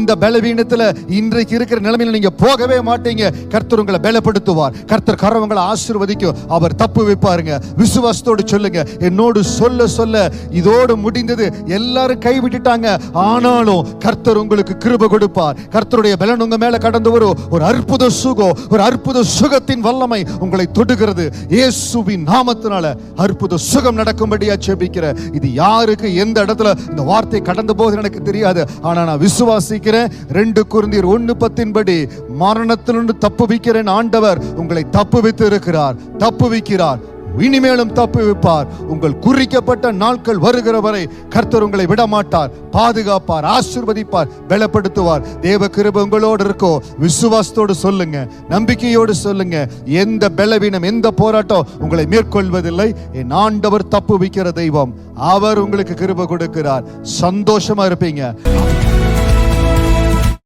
இந்த பலவீனத்துல இன்றைக்கு இருக்கிற நிலைமையில நீங்க போகவே மாட்டீங்க. கர்த்தர் உங்களை பலப்படுத்துவார். கர்த்தர் கரவங்களை ஆசீர்வதிக்கும். அவர் தப்பு வைப்பாருங்க. விசுவாசத்தோடு சொல்லுங்க. என்னோடு சொல்ல சொல்ல இதோடு முடிந்தது. எல்லாரும் கைவிட்டுட்டாங்க, ஆனாலும் கர்த்தர் உங்களுக்கு கிருபை கொடுப்பார். கர்த்தருடைய பலன் உங்க மேல கடந்து வரும். ஒரு அற்புத சுகம், ஒரு அற்புத சுகத்தின் வல்லமை உங்களை தொடுகிறது. இயேசுவின் நாமத்தினால அற்புத சுகம் நடக்கும்படியா ஜெபிக்கிற. இது யாருக்கு எந்த இடத்துல இந்த வார்த்தை கடந்து போகுது எனக்கு தெரியாது, ஆனா நான் விசுவாசிக்கிறேன். 2 கொரிந்தியர் 1:10 மரணத்திலிருந்து தப்புவிக்கிறேன். ஆண்டவர் உங்களை தப்புவித்து இருக்கிறார், தப்புவிக்கிறார், இனிமேலும் தப்புவிப்பார். உங்கள் குறிக்கப்பட்ட நாட்கள் வருகிற வரை கர்த்தர் உங்களை விடமாட்டார், பாதுகாப்பார், ஆசீர்வதிப்பார், பலப்படுத்துவார். தேவ கிருபை உங்களோடு இருக்கோ. விசுவாசத்தோடு சொல்லுங்க, நம்பிக்கையோடு சொல்லுங்க. எந்த பலவீனம், எந்த போராட்டம் உங்களை மேற்கொள்வதில்லை. என் ஆண்டவர் தப்புவிக்கிற தெய்வம். அவர் உங்களுக்கு கிருபை கொடுக்கிறார். சந்தோஷமா இருப்பீங்க.